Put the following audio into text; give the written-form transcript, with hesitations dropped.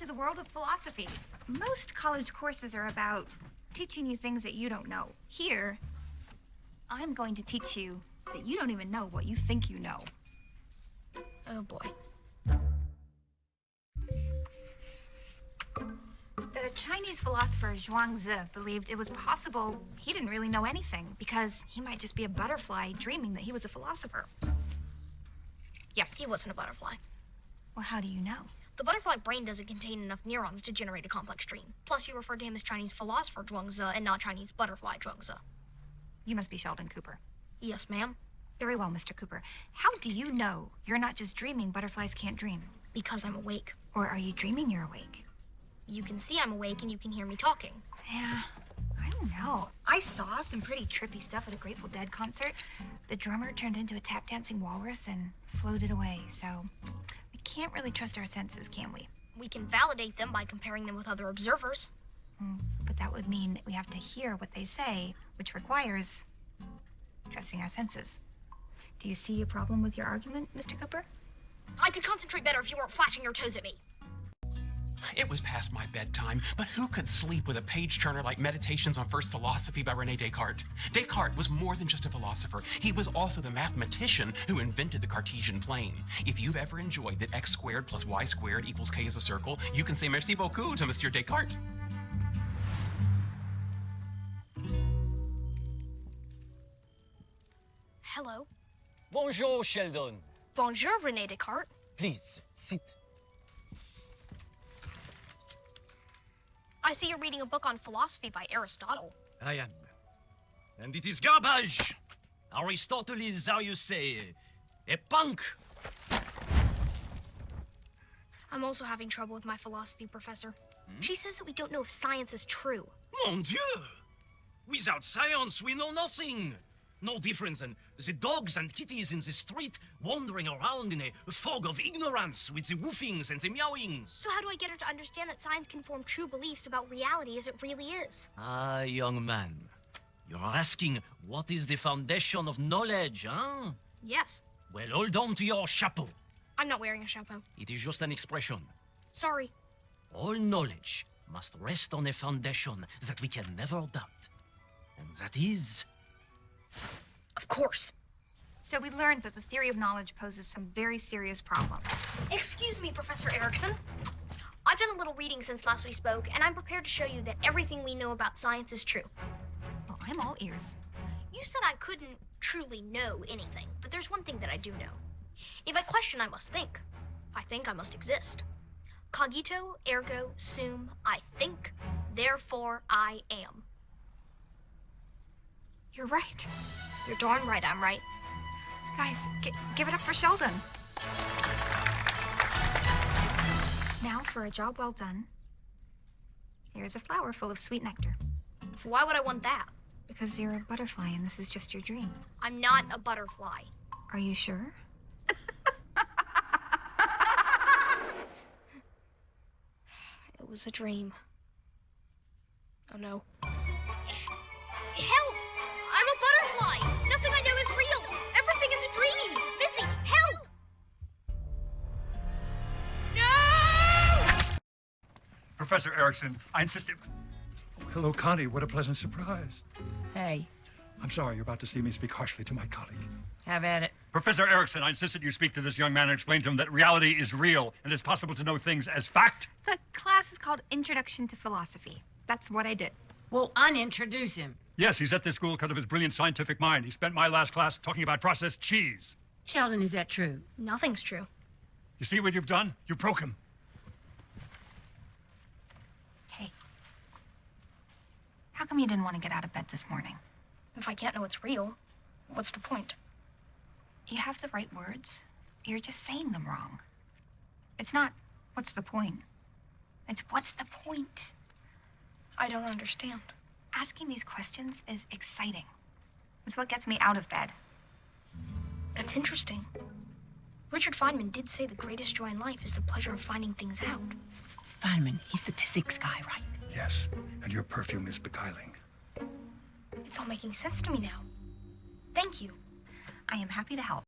into the world of philosophy. Most college courses are about teaching you things that you don't know. Here, I'm going to teach you that you don't even know what you think you know. Oh boy. The Chinese philosopher Zhuangzi believed it was possible he didn't really know anything because he might just be a butterfly dreaming that he was a philosopher. Yes. He wasn't a butterfly. Well, how do you know? The butterfly brain doesn't contain enough neurons to generate a complex dream. Plus, you referred to him as Chinese philosopher Zhuangzi and not Chinese butterfly Zhuangzi. You must be Sheldon Cooper. Yes, ma'am. Very well, Mr. Cooper. How do you know you're not just dreaming butterflies can't dream? Because I'm awake. Or are you dreaming you're awake? You can see I'm awake and you can hear me talking. Yeah, I don't know. I saw some pretty trippy stuff at a Grateful Dead concert. The drummer turned into a tap dancing walrus and floated away, so we can't really trust our senses, can we? We can validate them by comparing them with other observers. But that would mean we have to hear what they say, which requires trusting our senses. Do you see a problem with your argument, Mr. Cooper? I could concentrate better if you weren't flashing your toes at me. It was past my bedtime, but who could sleep with a page-turner like Meditations on First Philosophy by René Descartes? Descartes was more than just a philosopher. He was also the mathematician who invented the Cartesian plane. If you've ever enjoyed that x squared plus y squared equals k is a circle, you can say merci beaucoup to Monsieur Descartes. Hello. Bonjour, Sheldon. Bonjour, René Descartes. Please, sit. I see you're reading a book on philosophy by Aristotle. I am. And it is garbage. Aristotle is, how you say, a punk. I'm also having trouble with my philosophy professor. She says that we don't know if science is true. Mon Dieu! Without science, we know nothing. No difference than the dogs and kitties in the street wandering around in a fog of ignorance with the woofings and the meowings. So how do I get her to understand that science can form true beliefs about reality as it really is? Ah, young man. You're asking what is the foundation of knowledge, huh? Yes. Well, hold on to your chapeau. I'm not wearing a chapeau. It is just an expression. Sorry. All knowledge must rest on a foundation that we can never doubt. And that is... Of course. So we learned that the theory of knowledge poses some very serious problems. Excuse me, Professor Erickson. I've done a little reading since last we spoke, and I'm prepared to show you that everything we know about science is true. Well, I'm all ears. You said I couldn't truly know anything, but there's one thing that I do know. If I question, I must think. If I think, I must exist. Cogito, ergo, sum, I think, therefore I am. You're right. You're darn right I'm right. Guys, give it up for Sheldon. Now, for a job well done, here's a flower full of sweet nectar. Why would I want that? Because you're a butterfly and this is just your dream. I'm not a butterfly. Are you sure? It was a dream. Oh no. Help! I'm a butterfly! Nothing I know is real! Everything is a dream! Missy, help! No! Professor Erickson, I insisted. Oh, hello, Connie. What a pleasant surprise. Hey, I'm sorry you're about to see me speak harshly to my colleague. have at it. Professor Erickson, I insisted you speak to this young man and explain to him that reality is real and it's possible to know things as fact. The class is called Introduction to Philosophy. That's what I did. Well, unintroduce him. Yes, he's at this school because of his brilliant scientific mind. He spent my last class talking about processed cheese. Sheldon, is that true? Nothing's true. You see what you've done? You broke him. Hey, how come you didn't want to get out of bed this morning? If I can't know it's real, what's the point? You have the right words. You're just saying them wrong. It's not, what's the point? It's, what's the point? I don't understand. Asking these questions is exciting. It's what gets me out of bed. That's interesting. Richard Feynman did say the greatest joy in life is the pleasure of finding things out. Feynman, he's the physics guy, right? Yes, and your perfume is beguiling. It's all making sense to me now. Thank you. I am happy to help.